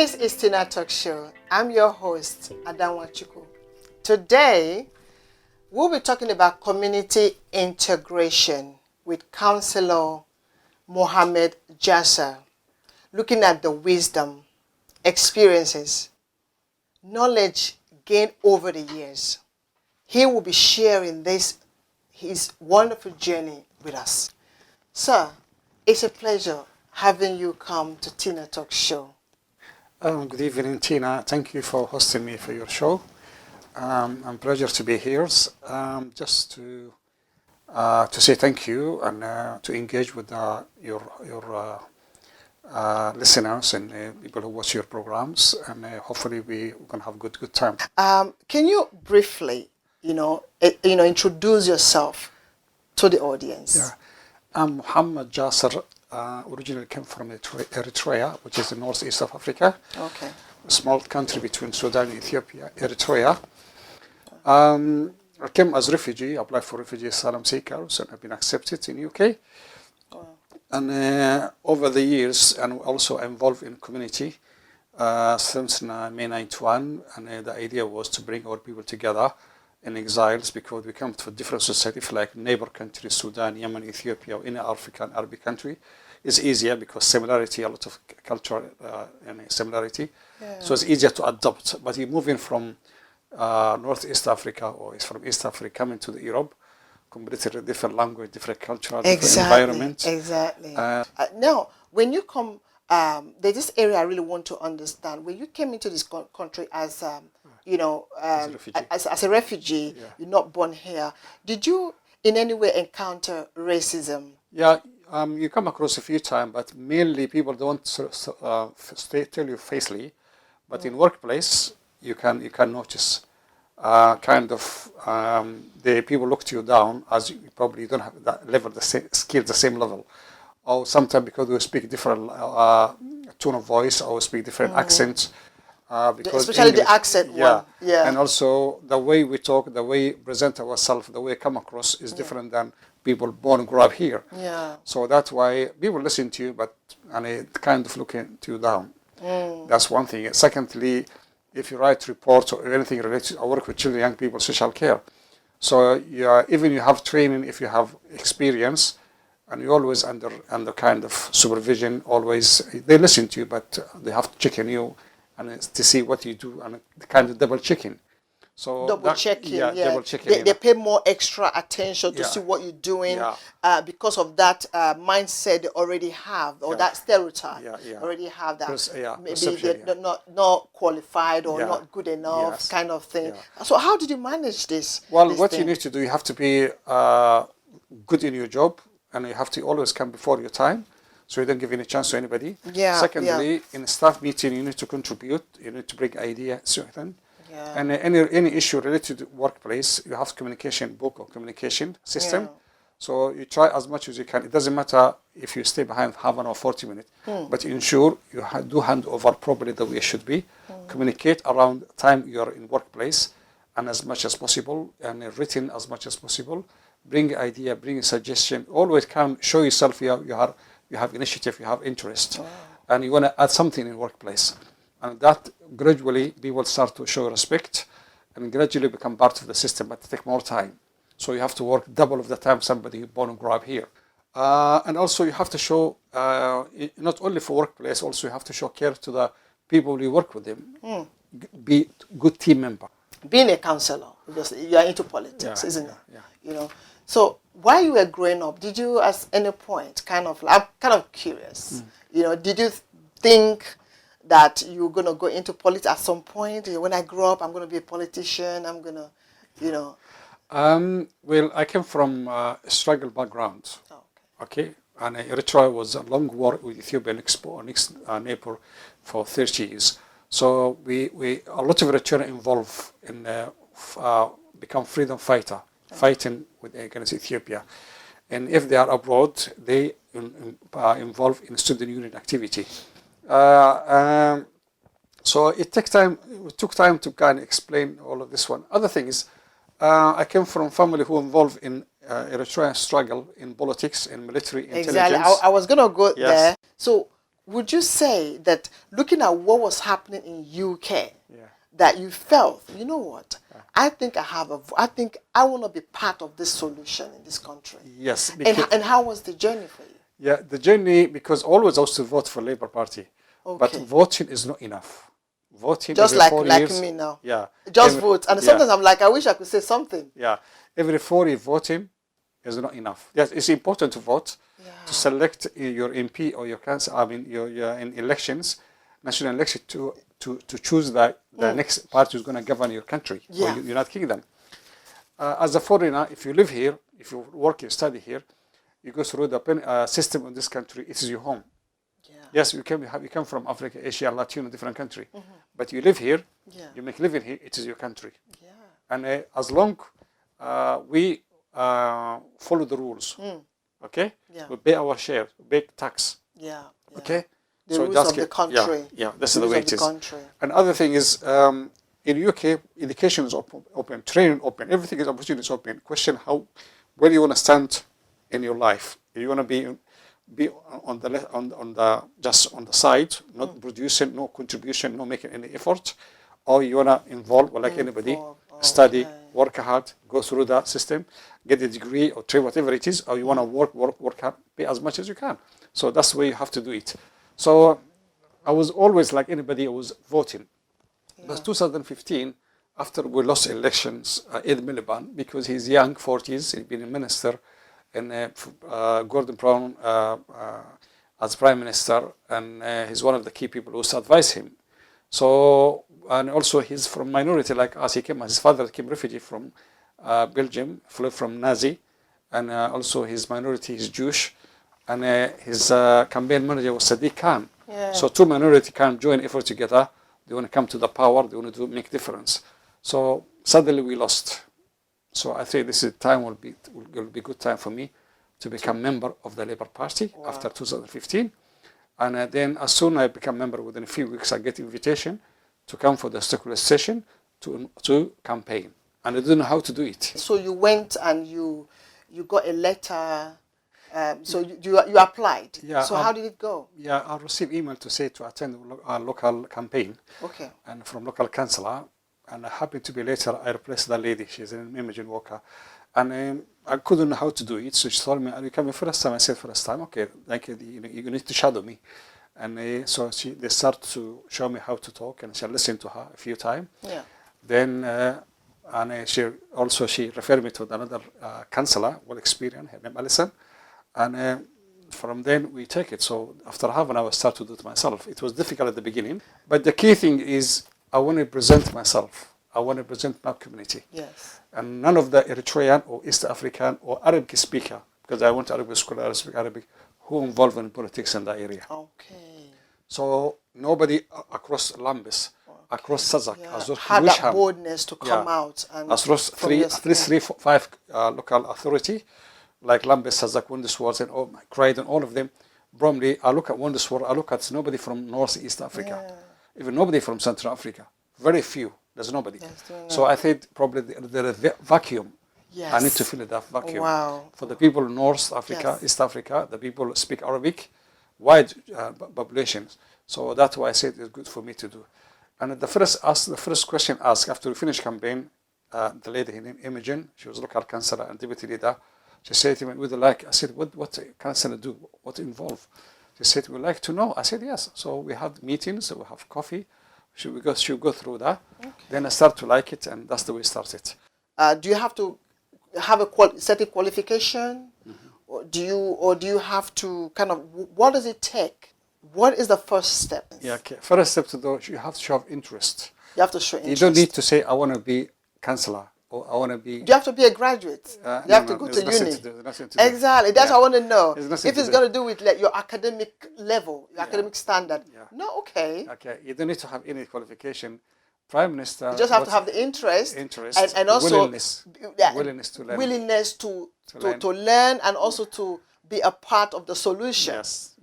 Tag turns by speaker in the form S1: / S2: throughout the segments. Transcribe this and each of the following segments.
S1: This is Tina Talk Show. I'm your host, Nwachukwu. Today, we'll be talking about community integration with Cillr Muhamed Jaser, looking at the wisdom, experiences, knowledge gained over the years. He will be sharing his wonderful journey with us. Sir, it's a pleasure having you come to Tina Talk Show.
S2: Good evening, Tina. Thank you for hosting me for your show. I'm pleasure to be here. Just to say thank you and to engage with your listeners and people who watch your programs, and hopefully we can have good time.
S1: Can you briefly, introduce yourself to the audience?
S2: Yeah, I'm Muhamed Jaser. Originally came from Eritrea, which is the northeast of Africa.
S1: Okay.
S2: A small country between Sudan and Ethiopia, Eritrea. I came as refugee, applied for refugee asylum seekers, and I've been accepted in UK.
S1: Wow.
S2: And over the years, and also involved in community since May 91, and the idea was to bring our people together in exiles, because we come to different societies like neighbor countries, Sudan, Yemen, Ethiopia, or any African Arabic country. It's easier because similarity, a lot of cultural and similarity.
S1: Yeah.
S2: So it's easier to adopt. But you're moving from Northeast Africa, or it's from East Africa, coming to Europe, completely different language, different cultural, different environment.
S1: Exactly. Now, when you come, there's this area I really want to understand. When you came into this country as as a refugee, yeah. You're not born here. Did you in any way encounter racism?
S2: Yeah, you come across a few times, but mainly people don't tell you facely. But in workplace, you can notice the people look to you down, as you probably don't have that level, the same level. Or sometimes because we speak different tone of voice, or speak different accents. Because
S1: especially
S2: English,
S1: the accent one. Yeah.
S2: And also the way we talk, the way we present ourselves, the way we come across is different than people born and grow up here.
S1: Yeah.
S2: So that's why people listen to you, but it kind of looking to you down. That's one thing. Secondly, if you write reports or anything related, I work with children, young people, social care. So even you have training, if you have experience, and you're always under kind of supervision, always they listen to you, but they have to check on you and to see what you do, and kind of double checking. So
S1: double checking.
S2: Double checking.
S1: They pay more extra attention to see what you're doing because of that mindset they already have, or that stereotype already have, that maybe they're not qualified or not good enough, kind of thing. So how did you manage this?
S2: Well, what you need to do, you have to be good in your job, and you have to always come before your time, so you don't give any chance to anybody.
S1: Yeah.
S2: Secondly, in a staff meeting, you need to contribute. You need to bring ideas, certain. Yeah. And any issue related to workplace, you have communication book or communication system. Yeah. So you try as much as you can. It doesn't matter if you stay behind half an hour, 40 minutes, but ensure you do hand over properly the way it should be. Communicate around time you are in workplace, and as much as possible, and written as much as possible. Bring idea, bring a suggestion. Always come, show yourself you have initiative, you have interest, and you want to add something in workplace. And that gradually people start to show respect and gradually become part of the system, but it takes more time. So you have to work double of the time somebody born and grow up here. And also you have to show, not only for workplace, also you have to show care to the people you work with them. Be good team member.
S1: Being a counselor, because you are into politics, isn't it? Yeah. So while you were growing up, did you at any point I'm kind of curious, did you think that you're going to go into politics at some point? When I grow up, I'm going to be a politician, I'm going to,
S2: Well, I came from a struggle background. Okay. And Eritrea was a long war with Ethiopia, next neighbor, for 30 years. So a lot of Eritreans involved in become freedom fighter, fighting against Ethiopia. And if they are abroad, they involved in student union activity. So it took time to kind of explain all of this one. Other things, I came from a family who involved in Eritrean struggle in politics and military intelligence.
S1: Exactly. I was going to go there. So would you say that looking at what was happening in UK,
S2: Yeah.
S1: that you felt, you know what, I think I think I want to be part of this solution in this country?
S2: Yes.
S1: And how was the journey for you?
S2: Yeah, the journey, because always I used to vote for Labour Party, but
S1: Okay.
S2: voting is not enough. Voting
S1: Just
S2: every
S1: like
S2: 4
S1: like
S2: years.
S1: me now.
S2: Yeah.
S1: Just vote. And sometimes I'm like, I wish I could say something.
S2: Yeah. Every 4 years voting is not enough. Yes, it's important to vote, to select your MP or your council. I mean, your in elections, national election, to choose the next party who's going to govern your country or United Kingdom. As a foreigner, if you live here, if you work, you study here, you go through the system in this country. It is your home.
S1: Yeah.
S2: Yes, you come from Africa, Asia, Latino, different country, but you live here. You make living here. It is your country.
S1: Yeah.
S2: And as long we follow the rules, okay, we pay our share, we pay tax.
S1: Yeah.
S2: Okay.
S1: The rules of the country.
S2: Yeah, that's the way it is.
S1: Country.
S2: And other thing is, in UK, education is open, training open, everything is opportunity is open. Question where you want to stand in your life. You want to be on the just on the side, not producing, no contribution, not making any effort, or you want to involve like anybody, study, work hard, go through that system, get a degree or train, whatever it is, or you want to work hard, pay as much as you can. So that's the way you have to do it. So I was always like anybody, I was voting. But 2015, after we lost elections, Ed Miliband, because he's young, 40s, he's been a minister, and Gordon Brown as prime minister, and he's one of the key people who advised him. So, and also he's from minority like us. His father came refugee from Belgium, fled from Nazi, and also his minority is Jewish, and his campaign manager was Sadiq Khan.
S1: Yeah.
S2: So two minority can join effort together. They want to come to the power. They want to make difference. So suddenly we lost. So I think this time will be good time for me to become member of the Labour Party after 2015. And then as soon as I become member, within a few weeks, I get invitation to come for the circular session to campaign. And I didn't know how to do it.
S1: So you went and you got a letter. So you applied.
S2: Yeah.
S1: So how did it go?
S2: Yeah, I received email to say to attend a local campaign.
S1: Okay.
S2: And from local councillor. And I happened to be later, I replaced that lady. She's an imaging worker. And I couldn't know how to do it. So she told me, are you coming first time? I said, first time. Okay, like, you need to shadow me. And so they start to show me how to talk. And I listened to her a few times.
S1: Yeah.
S2: Then she referred me to another councillor, well experienced, her name Alison. And from then we take it. So after half an hour, I start to do it myself. It was difficult at the beginning. But the key thing is, I want to present myself. I want to present my community.
S1: Yes.
S2: And none of the Eritrean or East African or Arabic speaker, because I went to Arabic school, I speak Arabic, who involved in politics in that area.
S1: Okay.
S2: So nobody across Lambis, across Sazak,
S1: had that boldness to come out. And
S2: across three, five local authority, like Lambis, Sazak, Windesworth, and Croydon, all of them. Bromley, I look at Windesworth, I look at nobody from North East Africa. Yeah. Even nobody from Central Africa. Very few. There's nobody. So I think probably there is a vacuum. Yes. I need to fill that vacuum.
S1: Wow.
S2: For the people in North Africa, East Africa, the people who speak Arabic, wide populations. So that's why I said it's good for me to do. And the first question asked after we finished campaign, the lady named Imogen, she was local councillor and deputy leader. She said to me, would you like? I said, what councillor do? What involve? She said, we'd like to know. I said, yes. So we have meetings, we have coffee. She'll go through that. Okay. Then I start to like it, and that's the way it started.
S1: Do you have to have a certain qualification? Or do you have to kind of, what does it take? What is the first step?
S2: Yeah, okay. First step to do, you have to show interest.
S1: You have to show interest.
S2: You don't need to say, I want to be councillor. Or I want to be.
S1: Do you have to be a graduate? You have to go to uni. Exactly. That's what I want to know. If it's going to do with like your academic level, your academic standard. Yeah. No, okay.
S2: Okay. You don't need to have any qualification. Prime Minister.
S1: You just have to have the interest and also
S2: willingness to learn.
S1: Willingness to learn and also to be a part of the solution.
S2: Yes.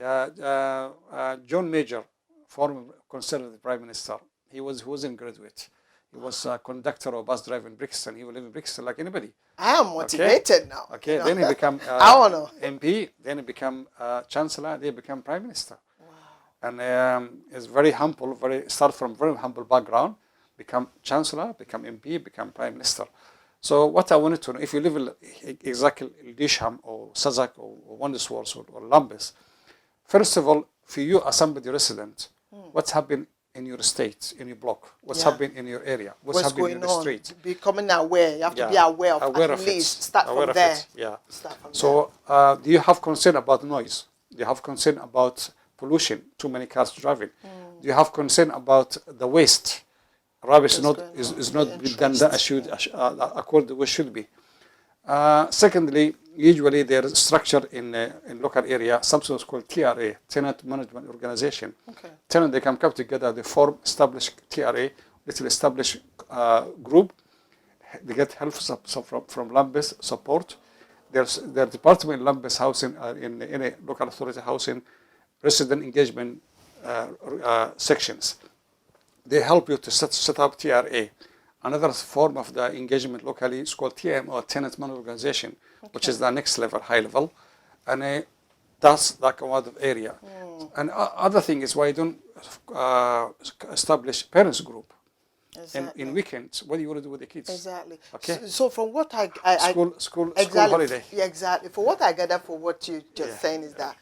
S2: John Major, former Conservative Prime Minister, he wasn't graduate. He was a conductor or bus driver in Brixton. He will live in Brixton like anybody.
S1: I am motivated now.
S2: Okay, then he become MP, then he become Chancellor, then he become Prime Minister. Wow. and is very humble. Start from very humble background, become chancellor, become MP, become prime minister. So what I wanted to know, if you live in exactly Lisham or Sazak or Wondersworth or Lambeth, first of all, for you as somebody resident, what's happened in your state, in your block? What's happening in your area? What's happening in the street?
S1: Becoming aware. You have to be aware of at least. Start from there.
S2: Yeah. So do you have concern about noise? Do you have concern about pollution? Too many cars driving? Do you have concern about the waste? Rubbish is not done according to what should be. Secondly, usually there is structure in local area, something is called TRA, Tenant Management Organization. Tenant, they can come together, they form, establish TRA, little established group. They get help from Lambeth support. There's their department in Lambeth housing, in any local authority housing, resident engagement sections. They help you to set up TRA. Another form of the engagement locally is called TMO, Tenant Management Organization, which is the next level, high level. And that's that kind of area. And other thing is why you don't establish parents group. Exactly. In weekends, what do you want to do with the kids?
S1: Exactly.
S2: Okay.
S1: So from what
S2: school holiday.
S1: Yeah, exactly. For what I gather, for what you just saying is that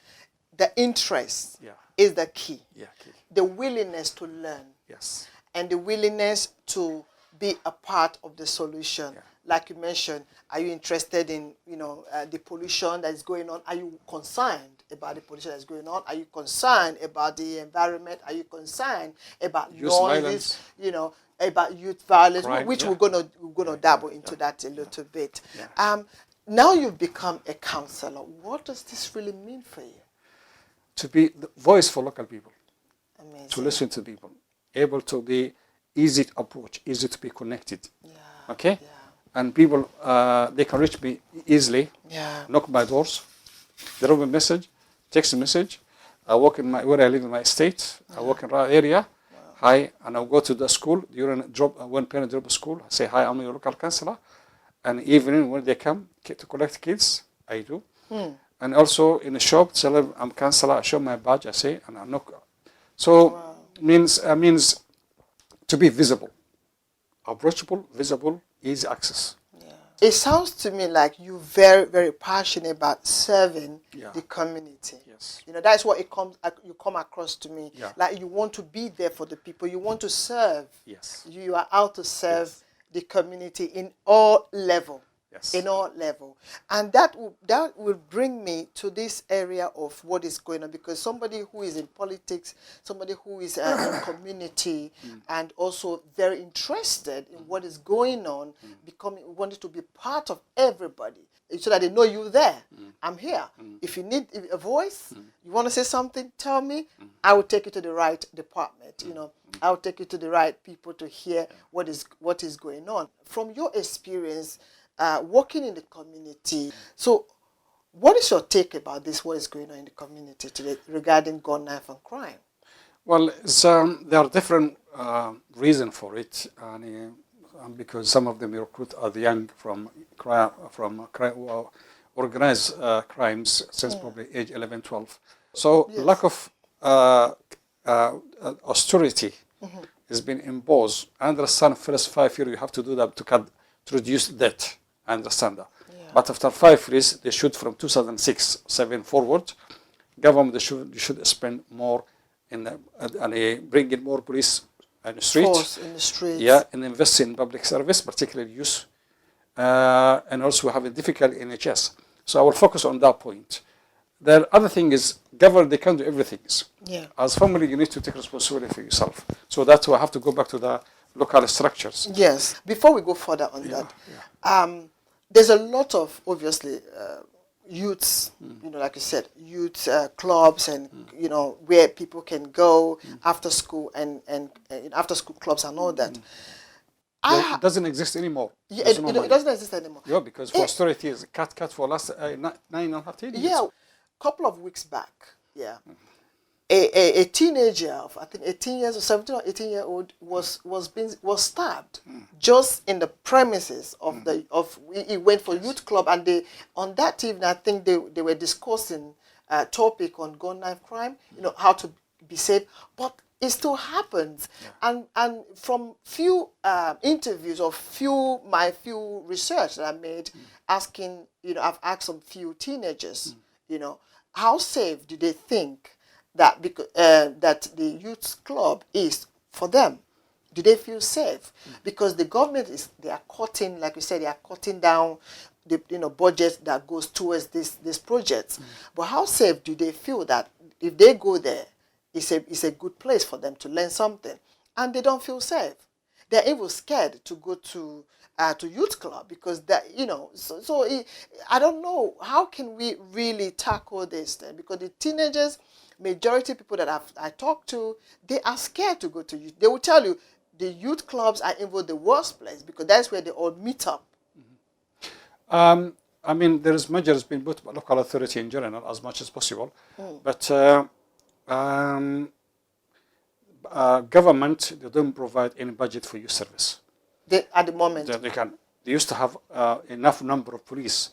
S1: the interest is the key.
S2: Yeah, key.
S1: The willingness to learn.
S2: Yes.
S1: And the willingness to be a part of the solution.
S2: Yeah.
S1: Like you mentioned, are you interested in the pollution that is going on? Are you concerned about the pollution that's going on? Are you concerned about the environment? Are you concerned about noises? About youth violence, crime, which we're gonna dabble into that a little bit. Yeah. Now you've become a counselor. What does this really mean for you?
S2: To be the voice for local people.
S1: Amazing.
S2: To listen to people, able to be easy to approach, easy to be connected.
S1: Yeah.
S2: Okay.
S1: Yeah.
S2: And people, they can reach me easily.
S1: Yeah.
S2: Knock my doors, drop a message, text a message. I walk in where I live in my estate. I walk in the area. Hi, and I'll go to the school. When parents drop a school, I say, hi, I'm your local counselor. And evening when they come to collect kids, I do. And also in the shop, tell them I'm counselor. I show my badge, I say, and I knock. So means to be visible, approachable, visible, easy access.
S1: Yeah. It sounds to me like you're very, very passionate about serving the community.
S2: Yes.
S1: That's what you come across to me.
S2: Yeah.
S1: Like you want to be there for the people. You want to serve.
S2: Yes.
S1: You are out to serve the community in all level.
S2: Yes.
S1: In all level. And that will bring me to this area of what is going on, because somebody who is in politics, somebody who is in community and also very interested in what is going on, wanting to be part of everybody so that they know you're there. I'm here. If you need a voice, you want to say something, tell me. I will take you to the right department. I will take you to the right people to hear what is going on. From your experience, working in the community. So what is your take about this, what is going on in the community today regarding gun, knife, and crime? Well,
S2: there are different reasons for it, and because some of them recruit the young from organized crimes since probably age 11, 12. So lack of austerity has been imposed. I understand first 5 years you have to do that to reduce debt. I understand that. Yeah. But after 5 years, they should, from 2006, 7 forward, government should spend more and bring in more police in the street.
S1: Force in the streets.
S2: Yeah, and invest in public service, particularly youth. And also have a difficult NHS. So I will focus on that point. The other thing is, government, they can't do everything.
S1: Yeah.
S2: As family, you need to take responsibility for yourself. So that's why I have to go back to the local structures.
S1: Yes. Before we go further on that, there's a lot of, obviously, youths, like you said, youth clubs and, where people can go after school and after school clubs and all that.
S2: It doesn't exist anymore.
S1: Yeah, it doesn't exist anymore.
S2: Yeah, because for austerity is cut for last 9.5 years.
S1: Yeah, a couple of weeks back, a teenager of I think 18 years or 17 or 18-year-old was stabbed just in the premises of he went for youth club, and on that evening I think they were discussing a topic on gun, knife, crime, how to be safe, but it still happens.
S2: Yeah.
S1: And from few interviews or my few research that I made, asking, I've asked some few teenagers, how safe do they think that that the youth club is for them? Do they feel safe? Because the government they are cutting, like you said, they are cutting down the budget that goes towards this project. But how safe do they feel that if they go there, it's a good place for them to learn something, and they don't feel safe? They're even scared to go to youth club because that I don't know, how can we really tackle this then? Because the teenagers, majority of people that I talked to, they are scared to go to youth. They will tell you the youth clubs are even the worst place because that's where they all meet up.
S2: I mean, there is measures being put by local authority in general as much as possible, but government, they don't provide any budget for youth service.
S1: At the moment,
S2: they used to have enough number of police.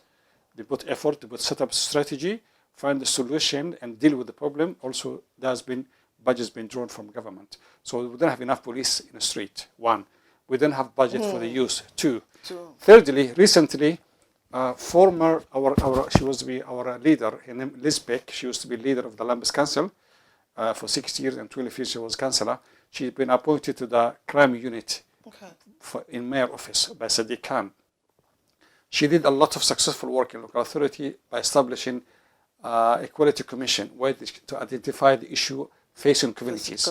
S2: They put effort, they put set up strategy, find the solution, and deal with the problem. Also, there's been budgets been drawn from government, so we don't have enough police in the street. One, we don't have budget for the youth. Two. Thirdly, recently, she was to be our leader, her name Liz Beck. She used to be leader of the Lambeth Council for 6 years, and 12 years she was councillor. She's been appointed to the crime unit in mayor office by Sadiq Khan. She did a lot of successful work in local authority by establishing equality commission to identify the issue facing communities.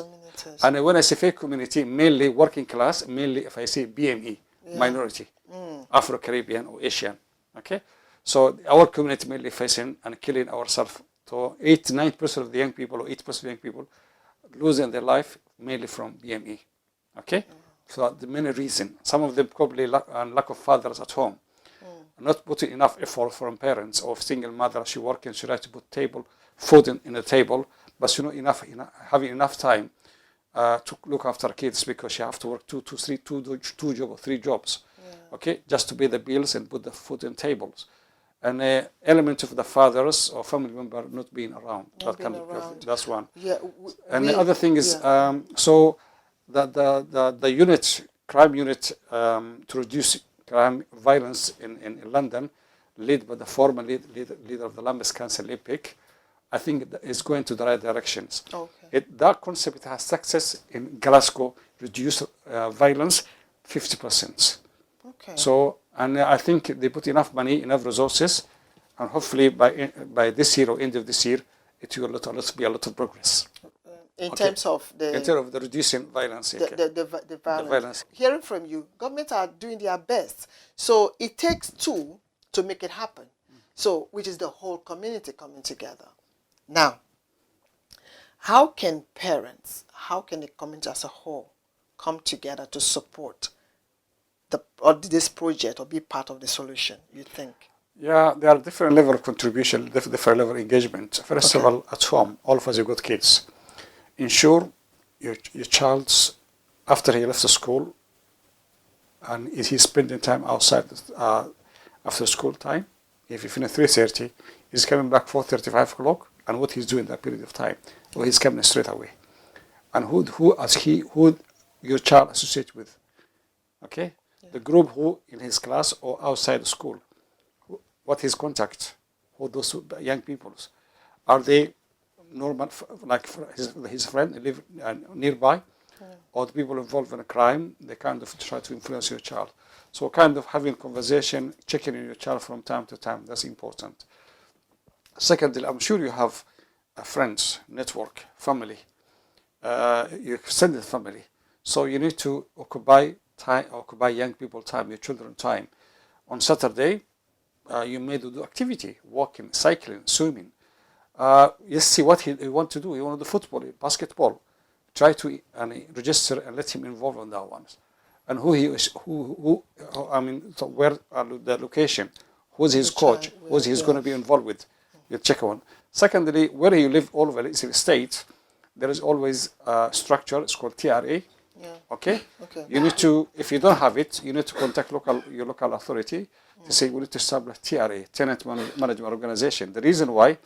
S2: And when I say fake community, mainly working class, mainly if I say BME, minority, Afro-Caribbean or Asian. Okay, so our community mainly facing and killing ourselves. So 8-9% of the young people, or 8% of the young people, losing their life mainly from BME. Okay, so the main reason. Some of them probably lack of fathers at home, not putting enough effort from parents or single mother. She working, she try to put food in the table, but she not having enough time to look after kids because she have to work two jobs or three jobs. Okay, just to pay the bills and put the food in tables. An element of the fathers or family member not being around. That's one. And the other thing is, so the crime unit to reduce crime violence in London, led by the former leader of the Lambeth Council, Epic, I think is going to the right directions. That concept has success in Glasgow, reduce violence 50%. So, and I think they put enough money, enough resources, and hopefully by this year or end of this year, it will be a lot of progress.
S1: In terms of the
S2: reducing violence.
S1: The violence. Hearing from you, governments are doing their best. So it takes two to make it happen. So, which is the whole community coming together. Now, how can parents, how can the community as a whole come together to support this project or be part of the solution, you think?
S2: Yeah, there are different level of contribution, different level of engagement. First of all, at home, all of us have got kids. Ensure your child's, after he left the school, and is he spending time outside after school time? If he finishes 3:30, he's coming back 4:30, 5 o'clock, and what he's doing that period of time, or he's coming straight away. And who your child associates with, okay? The group who in his class or outside the school, what his contact, who those young people, are they normal, like his friend live nearby, or the people involved in a crime, they kind of try to influence your child. So kind of having conversation, checking in your child from time to time, that's important. Secondly, I'm sure you have friends, network, family, your extended family. So you need to occupy young people time, your children time. On Saturday, you may do activity, walking, cycling, swimming. You see what he want to do. He want to do football, basketball. Try to register and let him involve in that one. And who he is, so where are the location? Who's his coach? Who's he's going to be involved with? You check on. Secondly, where you live all over the state, there is always a structure. It's called TRA. Okay. You need to, if you don't have it, you need to contact your local authority to say we need to establish TRA, Tenant Management Organization. The reason why,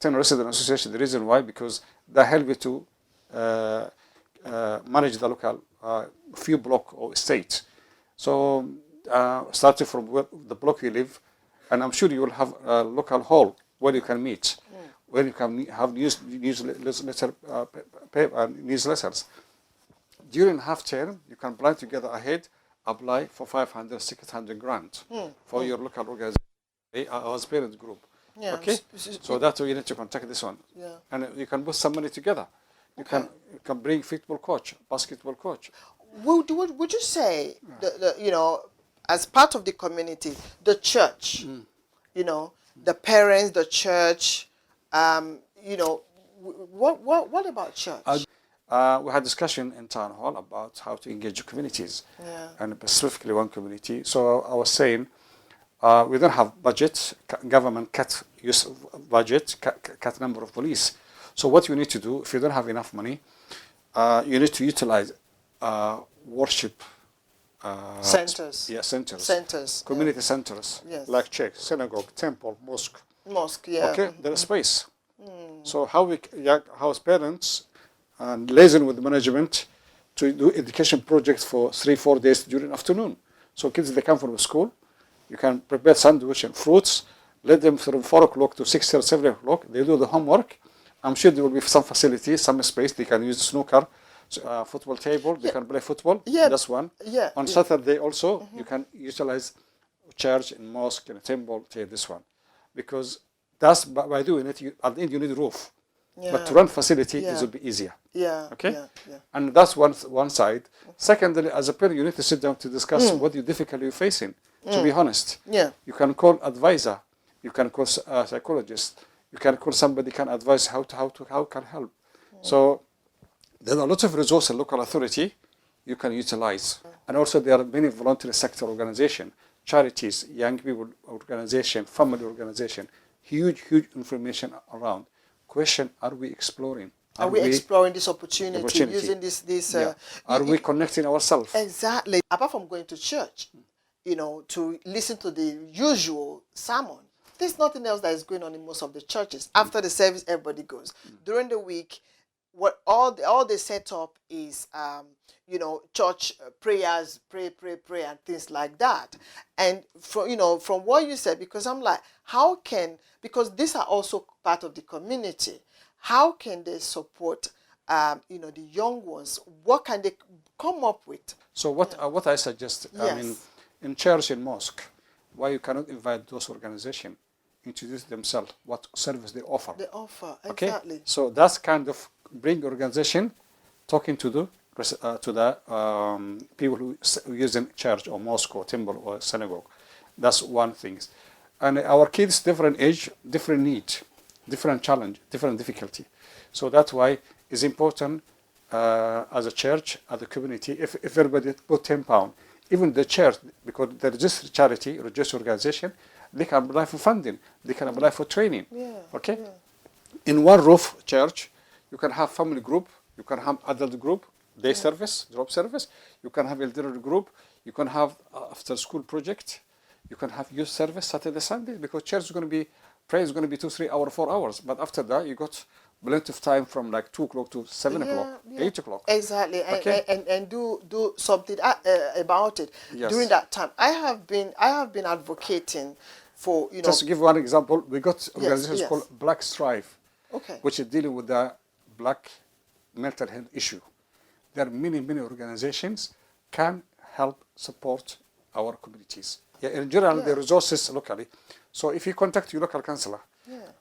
S2: Tenant Resident Association. The reason why, because they help you to manage the local few block or estate. So starting from the block you live, and I'm sure you will have a local hall where you can meet, where you can have newsletters. During half term, you can plan together ahead, apply for 500, 600 grant for your local organization, our parent group.
S1: Yeah.
S2: Okay, so that's why you need to contact this one, and you can put some money together. You can bring football coach, basketball coach.
S1: Would you say as part of the community, the church, the parents, the church, what about church?
S2: We had discussion in town hall about how to engage communities, and specifically one community. So I was saying, we don't have budget. Government cut use of budget, cut number of police. So what you need to do, if you don't have enough money, you need to utilize worship
S1: centers.
S2: Yeah, centers.
S1: Centers.
S2: Community centers, like church, synagogue, temple, mosque.
S1: Mosque, yeah.
S2: Okay, there is space. So how as parents and liaison with the management to do education projects for 3-4 days during afternoon. So kids, they come from school, you can prepare sandwich and fruits, let them from 4 o'clock to 6 or 7 o'clock, they do the homework. I'm sure there will be some facilities, some space, they can use snooker, football table, they can play football, that's one. On Saturday also, you can utilize church and mosque and temple, take this one. Because that's by doing it, at the end you need a roof. But to run facility, it will be easier. Okay? And that's one side. Secondly, as a parent, you need to sit down to discuss what difficulty you're facing, to be honest. You can call advisor, you can call a psychologist, you can call somebody can advise how can help. So there are a lot of resources in local authority you can utilize. And also there are many voluntary sector organizations, charities, young people organization, family organization, huge information around. Question, are we exploring?
S1: Are we exploring this opportunity, using this
S2: are we connecting ourselves?
S1: Exactly. Apart from going to church, to listen to the usual sermon, there's nothing else that is going on in most of the churches. After the service, everybody goes. During the week, what all they set up is church prayers, pray and things like that. And from what you said, because I'm like, because these are also part of the community, how can they support the young ones? What can they come up with?
S2: So what I suggest, I mean, in church and mosque, why you cannot invite those organizations, introduce themselves, what service they offer.
S1: They offer,
S2: okay?
S1: Exactly.
S2: So that's kind of bring organization, talking to the people who use in church or mosque or temple or synagogue. That's one thing. And our kids, different age, different need, different challenge, different difficulty. So that's why it's important as a church, as a community, if everybody put £10, even the church, because the registered charity, registered organization, they can apply for funding, they can apply for training. Okay? In one roof church, you can have family group, you can have adult group, day service, drop service, you can have elderly group, you can have after school project, you can have youth service Saturday, Sunday, because church is going to be, prayer is going to be 2, 3 hours, 4 hours. But after that, you got plenty of time from like 2 o'clock to 7 o'clock, 8 o'clock.
S1: Exactly,
S2: okay?
S1: and do something about it during that time. I have been advocating for
S2: Just to give one example, we got organizations called Black Strive, which is dealing with the black mental health issue. There are many organizations can help support our communities. In general, the resources locally. So if you contact your local councillor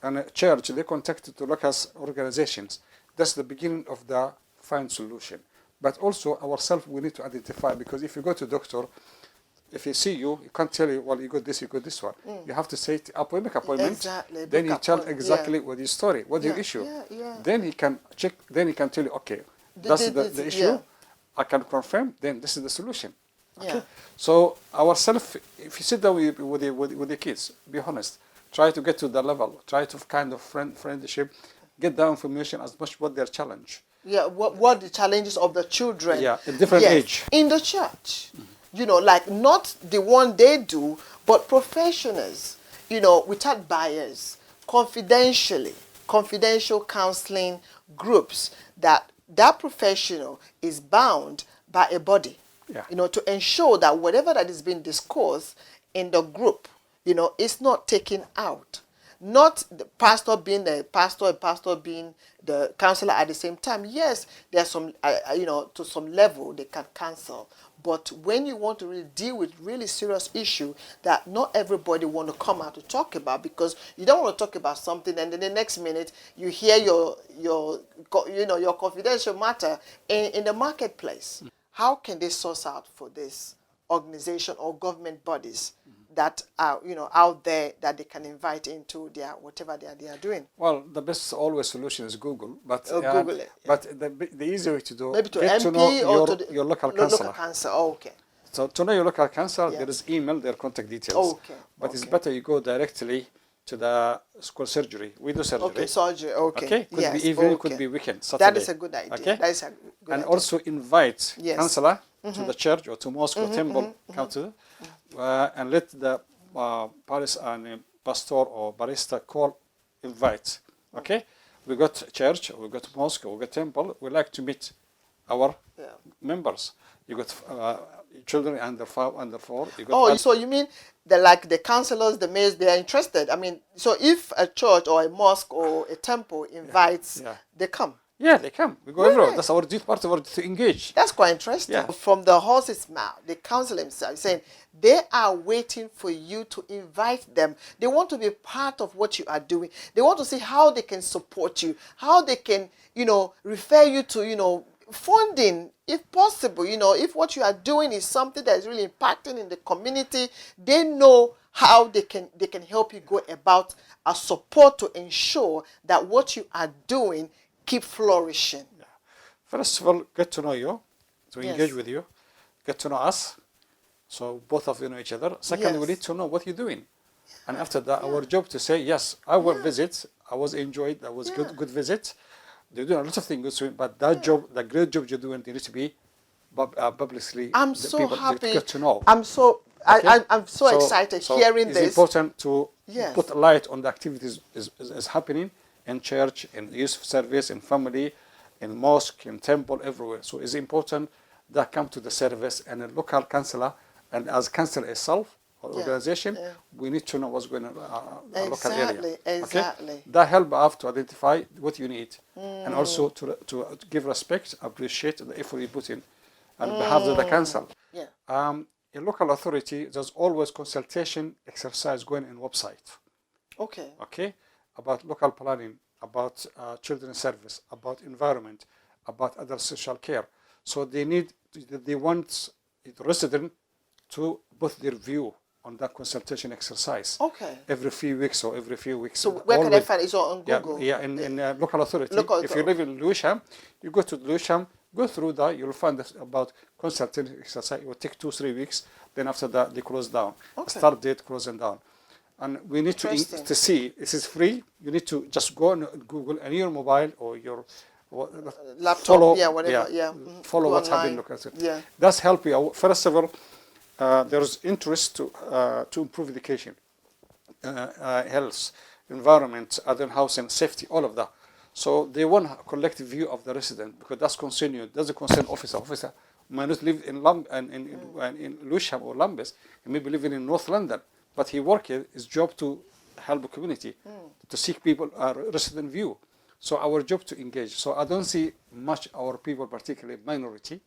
S2: and a church, they contact the local organizations. That's the beginning of the find solution. But also ourselves, we need to identify, because if you go to doctor, if he see you, he can't tell you, well, you got this one. You have to say, make appointment.
S1: Exactly.
S2: Then you tell exactly what your story, what your issue. Then he can check, then he can tell you, okay, that's the issue. I can confirm, then this is the solution. Okay. So ourselves, if you sit down with the kids, be honest, try to get to the level, try to kind of friendship, get the information as much what their challenge.
S1: What the challenges of the children.
S2: In different age.
S1: In the church. Like not the one they do, but professionals, without bias, confidential counseling groups that that professional is bound by a body,
S2: Yeah.
S1: to ensure that whatever that is being discussed in the group, is not taken out. Not the pastor being the pastor and pastor being the counselor at the same time. Yes, there's some, to some level they can cancel. But when you want to really deal with really serious issue that not everybody want to come out to talk about, because you don't want to talk about something and then the next minute you hear your confidential matter in the marketplace. How can they source out for this organization or government bodies that are out there that they can invite into their whatever they are doing?
S2: Well, the best always solution is Google, but
S1: Google it. Yeah.
S2: But the easy way to do
S1: Maybe to
S2: get
S1: MP
S2: to know
S1: or to the
S2: your local councillor.
S1: Local council. Oh, okay.
S2: So to know your local council,
S1: Yeah.
S2: there is email, their contact details.
S1: Okay.
S2: But it's
S1: Okay.
S2: better you go directly to the school surgery. We do surgery.
S1: Okay, surgery. Okay.
S2: Okay. Could
S1: Yes,
S2: be evening,
S1: okay.
S2: could be weekend, Saturday.
S1: That is a good idea.
S2: Okay.
S1: That is a good
S2: And
S1: idea.
S2: also invite
S1: Yes.
S2: councillor to the church or to mosque or temple, come to, and let the parish and pastor or barista call, invite. Okay, we got church, we got mosque, we got temple. We like to meet our members. You got children under 5, under 4. You got
S1: So you mean the councillors, the mayors, they are interested? I mean, so if a church or a mosque or a temple invites,
S2: Yeah.
S1: they come.
S2: Yeah, they come. We go
S1: Really?
S2: everywhere. That's our duty, part of our duty to engage.
S1: That's quite interesting.
S2: Yeah.
S1: From the horse's mouth, the council himself is saying they are waiting for you to invite them. They want to be part of what you are doing. They want to see how they can support you, how they can, refer you to, funding, if possible. If what you are doing is something that is really impacting in the community, they know how they can help you go about a support to ensure that what you are doing keep flourishing.
S2: First of all, get to know you, to
S1: Yes.
S2: engage with you, get to know us, so both of you know each other. Second, we
S1: Yes.
S2: need to know what you're doing. And after that, our job to say, yes, I will visit, I was enjoyed, that was good visit. They're doing a lot of things, but that job, the great job you're doing, they need to be publicly,
S1: I'm
S2: the
S1: so
S2: people
S1: happy.
S2: get to know.
S1: I'm so
S2: Okay?
S1: I'm so excited hearing
S2: it's
S1: this.
S2: It's important to
S1: Yes.
S2: put light on the activities is happening in church, in youth service, in family, in mosque, in temple, everywhere. So it's important that come to the service and a local councillor, and as council itself or organization, we need to know what's going on in our local area.
S1: Exactly.
S2: That help us to identify what you need, and also to give respect, appreciate the effort you put in on behalf of the council.
S1: Yeah.
S2: A local authority, there's always consultation exercise going in website. Okay, about local planning, about children's service, about environment, about other social care. So they want the resident to put their view on that consultation exercise.
S1: Okay.
S2: Every few weeks or every few weeks.
S1: So where can I find it? It's on Google.
S2: Yeah, in local authority.
S1: Local
S2: If you live in Lewisham, you go to Lewisham, go through that, you'll find about consultation exercise. It will take 2-3 weeks. Then after that, they close down.
S1: Okay.
S2: Start date, closing down. And we need to see, this is free. You need to just go on Google and your mobile or your
S1: Laptop,
S2: follow,
S1: whatever.
S2: follow
S1: Go
S2: what's happening
S1: online.
S2: locally.
S1: Yeah.
S2: That's help you. First of all, there's interest to improve education, health, environment, other housing, safety, all of that. So they want a collective view of the resident because that's concern doesn't concern officer. Officer might not live in Lewisham or Lambeth. He may be living in North London, but he works his job to help the community, to seek people resident view. So our job to engage. So I don't see much our people, particularly minority,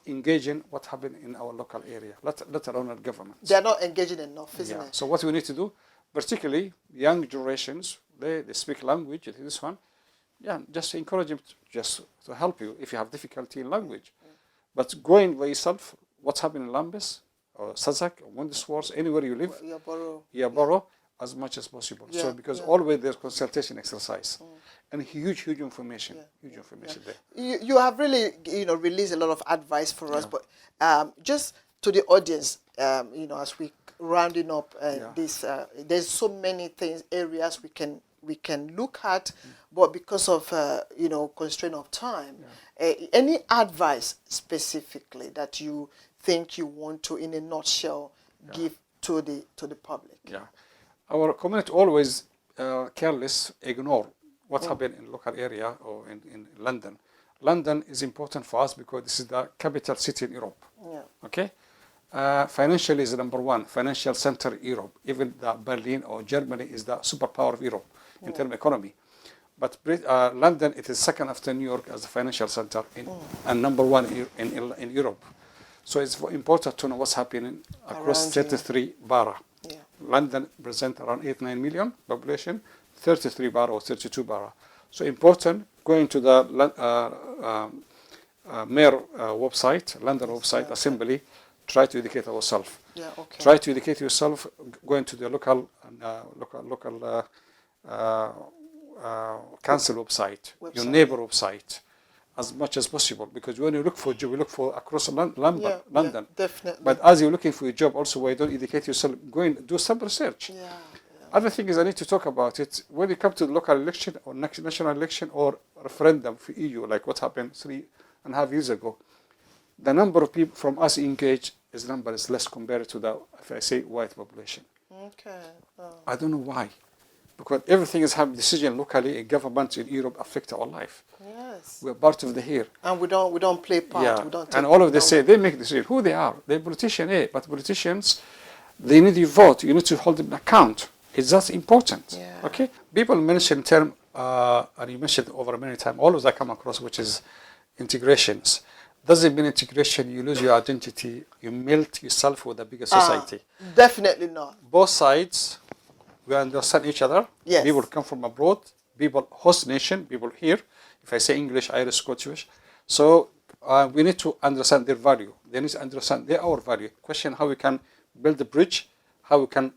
S2: engaging what happened in our local area, let alone our government.
S1: They're not engaging enough, isn't it?
S2: So what we need to do, particularly young generations, they speak language, this one, just encourage them to help you if you have difficulty in language. But going by yourself, what's happening in Lambeth, or Sazak, or Windesworth, anywhere you live, Yaboro, as much as possible. So because always there's consultation exercise. And huge information, there.
S1: You have really, released a lot of advice for us, but just to the audience, as we rounding up this, there's so many areas we can look at, but because of constraint of time, any advice specifically that you think you want to, in a nutshell, give to the public?
S2: Our community always careless, ignore what happened in local area or in London. London is important for us because this is the capital city in Europe.
S1: Yeah.
S2: Okay. Financially is the number one financial center in Europe. Even the Berlin or Germany is the superpower of Europe in terms of economy. But London, it is second after New York as a financial center and number one in Europe. So it's important to know what's happening across 33 boroughs.
S1: Yeah.
S2: London presents around 8-9 million population, 33 boroughs, 32 boroughs. So important going to the mayor website, London website, Assembly, try to educate ourselves.
S1: Yeah, okay.
S2: Try to educate yourself going to the local council website, your neighbor website, as much as possible. Because when you look for a job, you look for across London.
S1: Yeah, definitely.
S2: But as you're looking for a job, also why don't educate yourself? Go and do some research.
S1: Yeah.
S2: Other thing is I need to talk about it when you come to the local election or national election or referendum for EU, like what happened 3.5 years ago. The number of people from us engaged is less compared to the, if I say, white population.
S1: Okay. Oh.
S2: I don't know why. Because everything is having decision locally in governments in Europe affect our life.
S1: Yes.
S2: We're part of the here.
S1: And we don't play part.
S2: Yeah.
S1: We don't
S2: And all of this say they make decision. Who they are? They're politicians, but politicians, they need your vote. You need to hold them account. It's just important.
S1: Yeah.
S2: Okay? People mention term, and you mentioned over many times, always I come across, which is integrations. Doesn't mean integration, you lose your identity, you melt yourself with a bigger society.
S1: Definitely not.
S2: Both sides, we understand each other.
S1: Yes.
S2: People come from abroad, people host nation, people here. If I say English, Irish, Scottish. So we need to understand their value. They need to understand our value. Question how we can build a bridge, how we can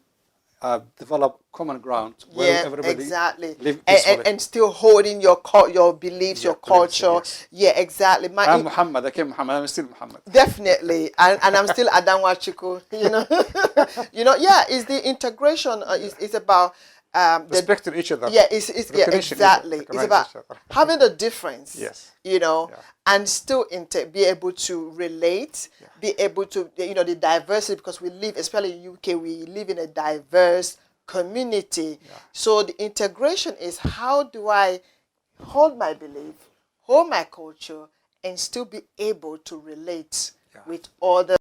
S2: develop common ground where everybody
S1: exactly.
S2: live peacefully.
S1: And still holding your beliefs, your culture.
S2: Yes.
S1: Yeah, exactly.
S2: I'm Muhammad. I came Muhammad. I'm still Muhammad.
S1: Definitely, and I'm still Nwachukwu. Yeah. It's the integration. It's about
S2: respecting each other.
S1: Yeah, it's exactly. It's about having a difference.
S2: Yes.
S1: And still be able to relate, be able to, the diversity, because we live, especially in UK, we live in a diverse community. Yeah. So the integration is how do I hold my belief, hold my culture, and still be able to relate with other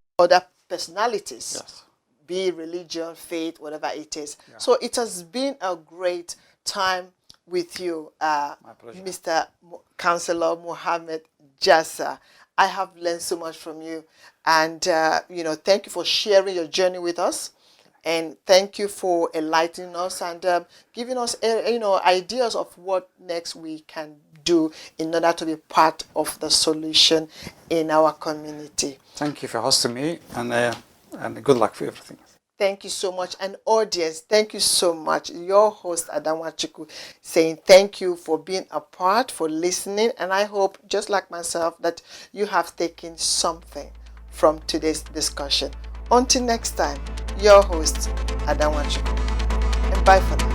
S1: personalities. Yes. Be it religion, faith, whatever it is. Yeah. So it has been a great time with you, Mr. Cillr Muhamed Jaser. I have learned so much from you, and thank you for sharing your journey with us, and thank you for enlightening us and giving us ideas of what next we can do in order to be part of the solution in our community.
S2: Thank you for hosting me, and good luck for everything.
S1: Thank you so much. And audience, thank you so much. Your host, Nwachukwu, saying thank you for being a part, for listening. And I hope, just like myself, that you have taken something from today's discussion. Until next time, your host, Nwachukwu. And bye for now.